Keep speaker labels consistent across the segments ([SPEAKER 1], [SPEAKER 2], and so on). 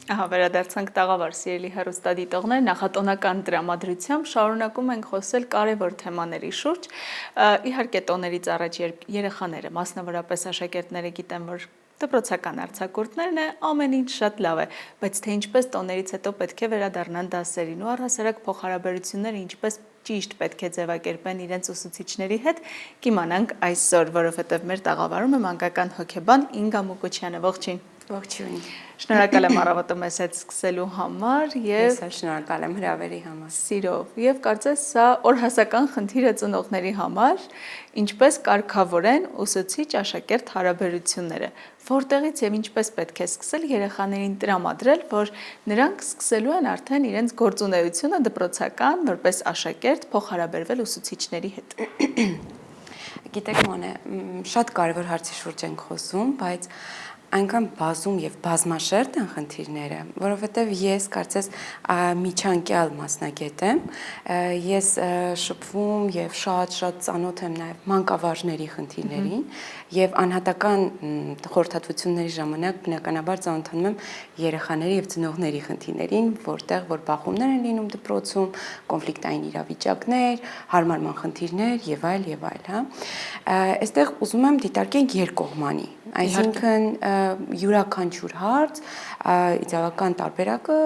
[SPEAKER 1] Ահա վերադարձանք տաղավար սիրելի հեռուստադիտողներ, նախատոնական տրամադրությամբ շարունակում ենք խոսել կարևոր թեմաների շուրջ։ Իհարկե տոներից առաջ, երբ երեխաները, մասնավորապես աշակերտները գիտեն, որ դպրոցական արձակուրդներն է, ամեն ինչ շատ լավ է, բայց թե ինչպես տոներից հետո պետք է վերադառնան դասերին ու առհասարակ փոխհարաբերությունները ինչպես ճիշտ պետք է ձևակերպեն իրենց ուսուցիչների հետ, կիմանանք այսօր, որովհետև մեր տաղավարում է մանկական հոգեբան Ինգա Մուկուչյանը, ողջույն։
[SPEAKER 2] Ողջույն։
[SPEAKER 1] Շնորհակալ եմ առավոտը մեզ հետ սկսելու համար
[SPEAKER 2] եւ շնորհակալ եմ հրավերի համար։
[SPEAKER 1] Սիրով եւ կարծես սա օրհասական խնդիր է ծնողների համար, ինչպես կարգավորեն ուսուցիչ-աշակերտ հարաբերությունները, որտեղից եւ ինչպես պետք է սկսել երեխաներին տրամադրել, որ նրանք սկսելու են արդեն իրենց գործունեությունը դպրոցական որպես աշակերտ փոխհարաբերվել ուսուցիչների հետ։
[SPEAKER 2] Գիտեք, Մանե, շատ կարևոր հարցի շուրջ ենք խոսում, բայց այնքան բազում եւ բազմաշերտ են խնդիրները, որովհետեւ ես կարծես միջանկյալ մասնագետ եմ, ես շփվում եւ շատ ծանոթ եմ նաեւ մանկավարժների խնդիրներին եւ անհատական խորհրդատվությունների ժամանակ բնականաբար ծանոթանում եմ երեխաների եւ ծնողների խնդիրներին, որտեղ որ բախումներ են լինում դպրոցում, կոնֆլիկտային իրավիճակներ, հարմարման խնդիրներ եւ այլ, հա։ Այստեղ ուզում եմ դիտարկենք երկկողմանի, այսինքն յուրաքանչյուր հարց իդեալական տարբերակը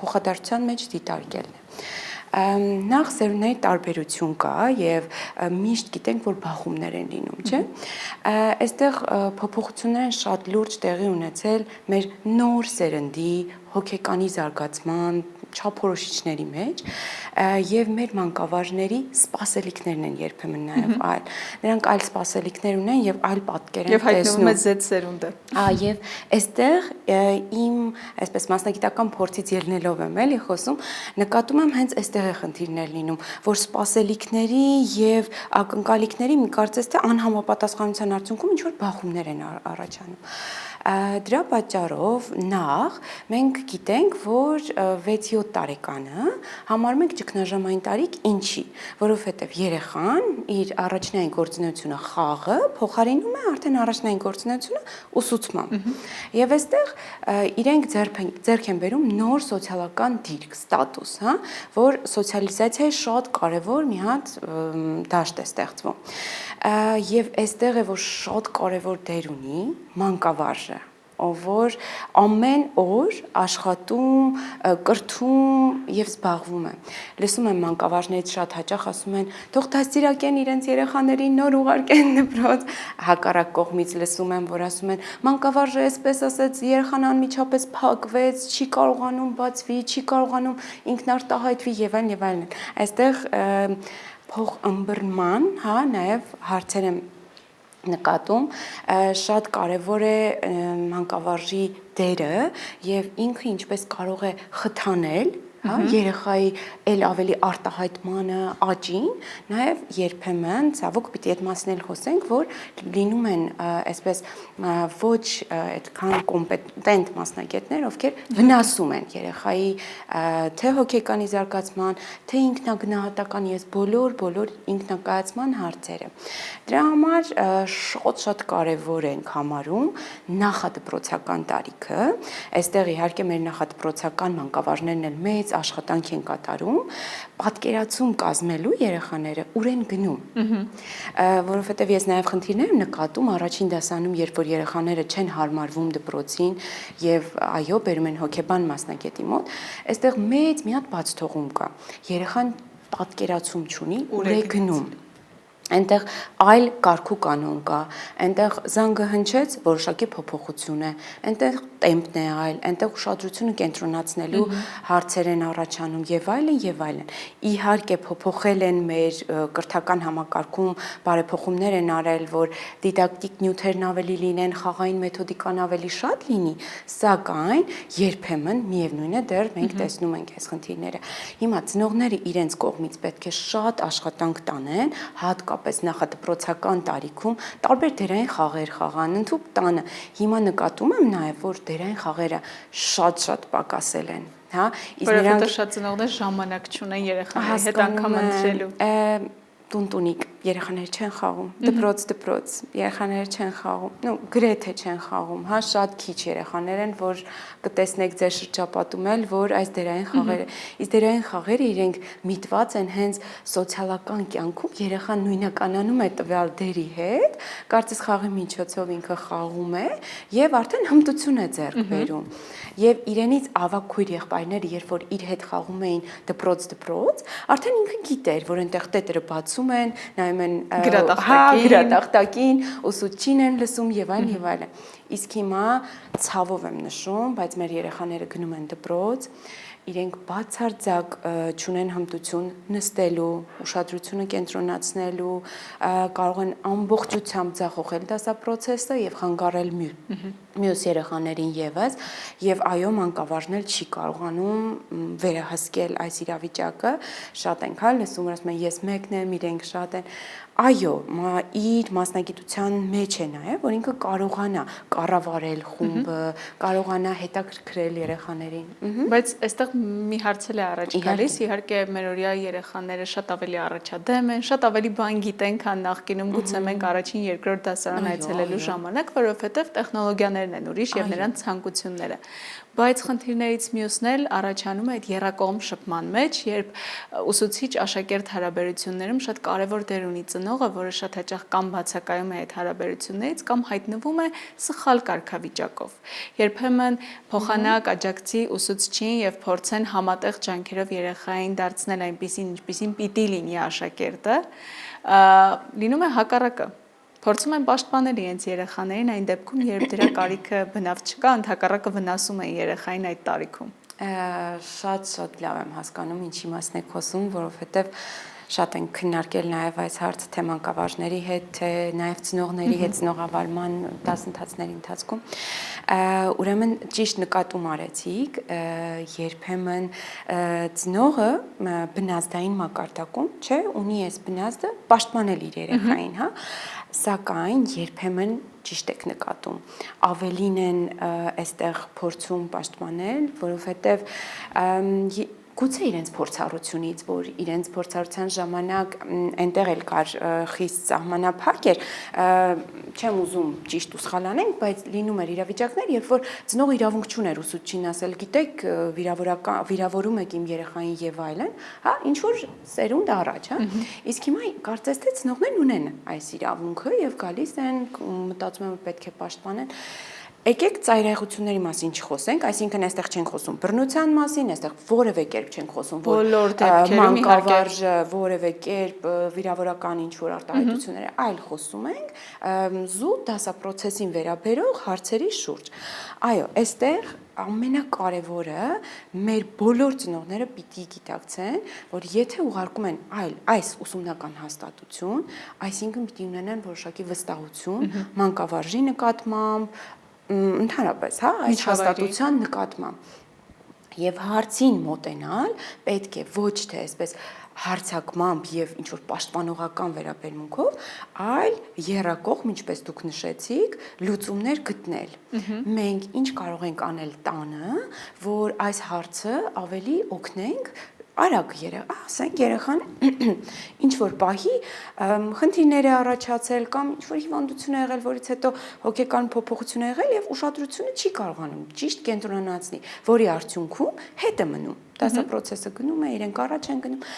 [SPEAKER 2] փոխադարձության մեջ դիտարկելն է։ Նախ սերունդների տարբերություն կա եւ միշտ գիտենք, որ բախումներ են լինում, չէ՞։ Այստեղ փոփոխություններ են շատ լուրջ տեղի ունեցել մեր նոր սերնդի հոգեկանի զարգացման չափորոշիչների մեջ եւ մեր մանկավարժների սպասելիքներն են երբեմն նաեւ այլ։ Նրանք այլ սպասելիքներ ունեն եւ այլ պատկեր են տեսնում։
[SPEAKER 1] Եվ հայտնվում է Z սերունդը։
[SPEAKER 2] Եվ այստեղ իմ այսպես մասնագիտական փորձից ելնելով եմ էլի խոսում, նկատում եմ հենց այստեղ է խնդիրներ լինում, որ սպասելիքների եւ ակնկալիքների մի կարծես թե անհամապատասխանության արդյունքում ինչ որ բախումներ են առաջանում։ Դրա պատճառով նախ մենք գիտենք, որ 6-7 տարեկանը համարում ենք ճգնաժամային տարիք, ինչի, որովհետև երեխան իր առաջնային գործունեությունը խաղը փոխարինում է արդեն առաջնային գործունեությունը ուսուցմամբ։ Եվ այստեղ իրենք ձեռք են բերում նոր սոցիալական դիրք, ստատուս, հա, որ սոցիալիզացիայի շատ կարևոր մի հատ դաշտ է ստեղծվում։ Եվ այստեղ է, որ շատ կարևոր դեր ունի մանկավարժը, ով որ ամեն օր աշխատում, կրթում եւ զբաղվում է։ Լսում եմ մանկավարժներից շատ հաճախ ասում են, թող դաստիարակեն իրենց երեխաներին, նոր ուղարկեն դպրոց։ Հակառակ կողմից լսում եմ, որ ասում են, մանկավարժը այսպես ասեց, երեխան անմիջապես փակվեց, չի կարողանում բացվի, չի կարողանում ինքնարտահայտվի եւ այլն։ Այստեղ փոխըմբռնման, հա, նաեւ հարցեր եմ նկատում, շատ կարևոր է մանկավարժի դերը եւ ինքը ինչպես կարող է խթանել, հա, երեխայի էլ ավելի արտահայտմանը, աճին, նաեւ երբեմն ցավոք պիտի այդ մասն էլ խոսենք, որ լինում են այսպես ոչ այդքան կոմպետենտ մասնագետներ, ովքեր վնասում են երեխայի թե հոգեկանի զարգացման, թե ինքնագնահատական ես բոլոր ինքնակայացման հարցերը։ Դրա համար շատ կարևոր ենք համարում նախադպրոցական տարիքը, այստեղ իհարկե մեր նախադպրոցական մանկավարժներն էլ մեծ աշխատանք են կատարում, պատկերացում կազմելու երեխաները ուր են գնում, որովհետև ես նաև խնդիրներ եմ նկատում առաջին դասանում, երբ որ երեխաները չեն հարմարվում դպրոցին եւ այո, բերում են հոգեբան մասնագետի մոտ, այստեղ մեծ մի հատ բաց թողում կա, երեխան պատկերացում չունի, ուր է գնում։ Այնտեղ այլ կարգու կանոն կա, այնտեղ զանգը հնչեց, որոշակի փոփոխություն է, այնտեղ տեմպն է այլ, այնտեղ ուշադրությունը կենտրոնացնելու հարցեր են առաջանում եւ այլն։ Իհարկե փոփոխել են մեր կրթական համակարգում, բարեփոխումներ են արել, որ դիդակտիկ նյութերն ավելի լինեն, խաղային մեթոդիկան ավելի շատ լինի, սակայն երբեմն միևնույն է դեռ մենք տեսնում ենք այս խնդիրները։ Հիմա ծնողները իրենց կողմից պետք է շատ աշխատանք տանեն, հատկապես նախադպրոցական տարիքում տարբեր դերային խաղեր խաղան, ընդհուպ տանը։ Հիմա նկատում եմ նաև, որ դերային խաղերը շատ պակասել են, հա,
[SPEAKER 1] որովհետև շատ ծնողներ ժամանակ չունեն երեխաների հետ անգամ ընտրելու։
[SPEAKER 2] տունտունիկ երեխաները չեն խաղում, դպրոց, երեխաները չեն խաղում, նո գրեթե չեն խաղում, հա, շատ քիչ երեխաներ են, որ կտեսնեք ձեր շրջապատում էլ, որ այս դերային խաղերը, իսկ դերային խաղերը իրենք միտված են հենց սոցիալական կյանքում, երեխան նույնականանում է տվյալ դերի հետ, կարծես խաղի միջոցով ինքը խաղում է եւ արդեն հմտություն է ձեռք բերում։ Եվ իրենից ավագ քույր եղբայրները, երբ որ իր հետ խաղում էին դպրոց, արդեն ինքը գիտեր, որ այնտեղ տետերը բացում են, նայում են գրատախտակին, ուսուցչին են լսում եւ այլն եւ այլն։ Իսկ հիմա ցավով եմ նշում, բայց մեր երեխաները գնում են դպրոց, իրենք բացարձակ չունեն հմտություն նստելու, ուշադրությունը կենտրոնացնելու, կարող են ամբողջությամբ ձախողել դասապրոցեսը եւ խանգարել մյուս երեխաներին եւս, եւ այո, մանկավարժն էլ չի կարողանում վերահսկել այս իրավիճակը, շատ ենք հա լսում, որ ասում են ես մեկն եմ, իրենք շատ են, այո, իր մասնագիտության մեջ է նաեւ, որ ինքը կարողանա կառավարել խումբը, կարողանա հետաքրքրել երեխաներին։
[SPEAKER 1] Բայց այստեղ մի հարց էլ է առաջ գալիս, իհարկե մերօրյա երեխաները շատ ավելի առաջադեմ են, շատ ավելի բան գիտեն, քան նախկինում, գուցե մենք առաջին, երկրորդ դասարան այցելելու ժամանակ, որովհետև տեխնոլոգիաներն են ուրիշ եւ նրանց ցանկությունները։ Բայց խնդիրներից մյուսն էլ առաջանում է այդ եռակողմ շփման մեջ, երբ ուսուցիչ-աշակերտ հարաբերություններում շատ կարևոր դեր ունի ծնողը, որը շատ հաճախ կամ բացակայում է այդ հարաբերություններից, կամ հայտնվում է սխալ կարգավիճակով։ Երբեմն փոխանակ աջակցի ուսուցչին եւ փորձեն համատեղ ջանքերով երեխային դարձնել այնպիսին, ինչպիսին պիտի լինի աշակերտը, լինում է հակառակը։ Փորձում են պաշտպանել իրենց երեխաներին այն դեպքում, երբ դրա կարիքը բնավ չկա, ընդհակառակը վնասում են երեխային այդ տարիքում։
[SPEAKER 2] Շատ լավ եմ հասկանում, ինչի մասն եք խոսում, որովհետև շատ ենք քննարկել նաև այս հարցը թե մանկավարժների հետ, թե նաև ծնողների հետ ծնողավարման դասընթացների ընթացքում։ Ուրեմն ճիշտ նկատում արեցիք, երբեմն ծնողը բնազդային մակարդակում, չէ, ունի այս բնազդը պաշտպանել իր երեխային, հա, սակայն երբեմն ճիշտ եք նկատում, ավելին են այստեղ փորձում պաշտպանել, որովհետև գուցե իրենց փորձառությունից, որ իրենց փորձառության ժամանակ այնտեղ էլ կար խիստ սահմանափակ էր, չեմ ուզում ճիշտ ու սխալ անենք, բայց լինում էր իրավիճակներ, երբ որ ծնողը իրավունք չուներ ուսուցչին ասել, գիտեք, վիրավորում եք իմ երեխային եւ այլն, հա, ինչ որ սերունդ առաջ, հա։ Իսկ հիմա կարծես թե ծնողներն ունեն այս իրավունքը եւ գալիս են, մտածում եմ պետք է պաշտպանեն։ Եկեք ծայրահեղությունների մասին չխոսենք, այսինքն այստեղ չենք խոսում բռնության մասին, այստեղ որևէ կերպ չենք խոսում, որ մանկավարժը որևէ կերպ վիրավորական ինչ-որ արտահայտություններ, այլ խոսում ենք զուտ դասապրոցեսին վերաբերող հարցերի շուրջ։ Այո, այստեղ ամենակարևորը մեր բոլոր ծնողները պիտի գիտակցեն, որ եթե ուղարկում են այս ուսումնական հաստատություն, այսինքն պիտի ունենան որոշակի վստահություն մանկավարժի նկատմամբ, ընդհանրապես, հա, այս հաստատության նկատմամբ եւ հարցին մոտենալ պետք է ոչ թե այսպես հարցակմամբ եւ ինչ որ պաշտպանողական վերաբերմունքով, այլ եռակողմ, ինչպես դուք նշեցիք, լուծումներ գտնել։ Մենք ինչ կարող ենք անել տանը, որ այս հարցը ավելի օգնենք արագ ասենք երեխան ինչ որ պահի խնդիրներ է առաջացել կամ ինչ որ հիվանդություն է եղել, որից հետո հոգեկան փոփոխություն է եղել եւ ուշադրությունը չի կարողանում ճիշտ կենտրոնացնել, որի արդյունքում հետ է մնում։ Դասապրոցեսը գնում է, իրենք առաջ են գնում։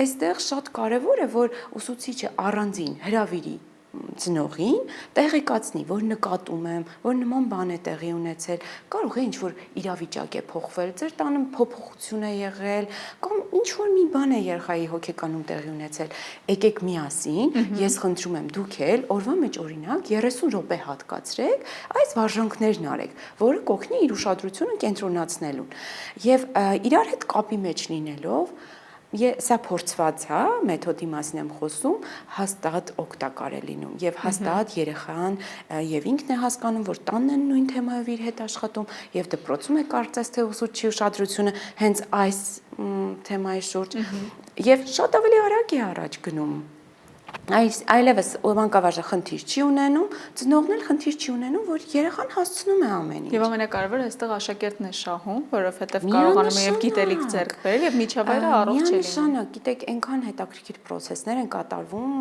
[SPEAKER 2] Այստեղ շատ կարեւոր է, որ ուսուցիչը առանձին հրավիրի ծնողին տեղեկացնի, որ նկատում եմ, որ նման բան է տեղի ունեցել, կարող է ինչ-որ իրավիճակ է փոխվել, ձեր տանը փոփոխություն է եղել, կամ ինչ-որ մի բան է երեխայի հոգեկանում տեղի ունեցել, եկեք միասին, ես խնդրում եմ դուք էլ օրվա մեջ օրինակ 30 րոպե հատկացրեք, այս վարժանքներն արեք, որը կօգնի իր ուշադրությունը կենտրոնացնելուն։ Եվ իրար հետ կապի մեջ լինելով Սա փորձված է, մեթոդի մասին եմ խոսում, հաստատ օգտակար է լինում եւ հաստատ երեխան եւ ինքն է հասկանում, որ տանն են նույն թեմայով իր հետ աշխատում եւ դպրոցում է կարծես թե ուսուցչի ուշադրությունը հենց այս թեմայի շուրջ եւ շատ ավելի արագ է առաջ գնում։ Այլևս մանկավարժը խնդիր չի ունենում, ծնողն էլ խնդիր չի ունենում, որ երեխան հասցնում է ամեն ինչ։
[SPEAKER 1] Եվ ամենակարևորը այստեղ աշակերտն է շահում, որովհետև կարողանում է եւ գիտելիք ձեռք բերել եւ միջավայրը առողջ է լինում։
[SPEAKER 2] Միանշանակ, գիտեք, այնքան հետաքրքիր process-ներ են կատարվում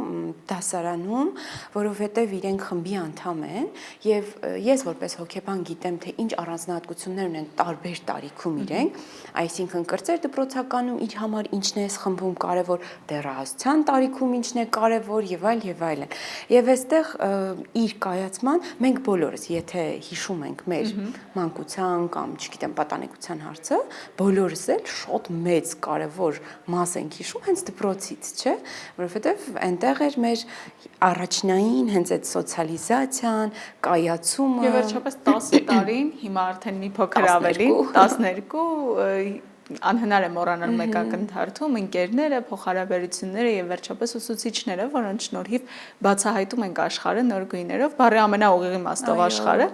[SPEAKER 2] դասարանում, որովհետև իրենք խմբի անդամ են եւ ես որպես հոգեբան գիտեմ, թե ինչ առանձնահատկություններ ունեն տարբեր տարիքում իրենք, այսինքն կրծեր դպրոցականում իր համար ինչն է խմբում կարևոր, դեռահասության տարիքում ինչն է կարևոր եւ այլն։ Եվ այստեղ իր կայացման մենք բոլորս, եթե հիշում ենք մեր մանկության կամ, չգիտեմ, պատանեկության հարցը, բոլորս էլ շատ մեծ կարևոր մաս ենք հիշում հենց դպրոցից, չէ՞, որովհետեւ այնտեղ էր մեր առաջնային հենց այդ սոցիալիզացիան, կայացումը։
[SPEAKER 1] Եվ վերջապես 10 տարին, հիմա արդեն մի փոքր ավելին, 12 անհնար է մոռանալ մեկ ակնթարթում ընկերները, փոխհարաբերությունները եւ վերջապես ուսուցիչները, որոնց շնորհիվ բացահայտում ենք աշխարհը նոր գույներով, բառի ամենաուղիղ իմաստով աշխարհը,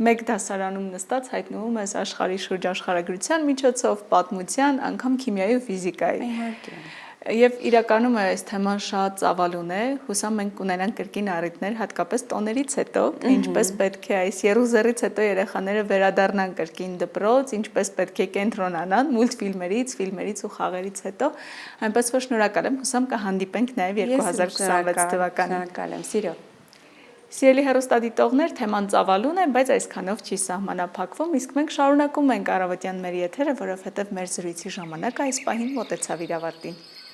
[SPEAKER 1] մեկ դասարանում նստած հայտնվում ես աշխարհի շուրջ աշխարհագրության միջոցով, պատմության, անգամ քիմիայի ու ֆիզիկայի։
[SPEAKER 2] Իհարկե։
[SPEAKER 1] Եվ իրականում այս թեման շատ ծավալուն է, հուսամ մենք կունենանք կրկին առիթներ, հատկապես տոներից հետո, թե ինչպես պետք է այս եռուզեռից հետո երեխաները վերադառնան կրկին դպրոց, ինչպես պետք է կենտրոնանան մուլտֆիլմերից, ֆիլմերից ու խաղերից հետո, այնպես որ շնորհակալ եմ, հուսամ կհանդիպենք նաև 2026 թվականին։
[SPEAKER 2] Շնորհակալ եմ, սիրո։
[SPEAKER 1] Սիրելի հեռուստադիտողներ, թեման ծավալուն է, բայց այսքանով չի սահմանափակվում, իսկ մենք շարունակում ենք առավոտյան մեր եթերը, որովհետև մեր զրույցի ժամանակը այս պահին մոտեցավ իր ավարտին։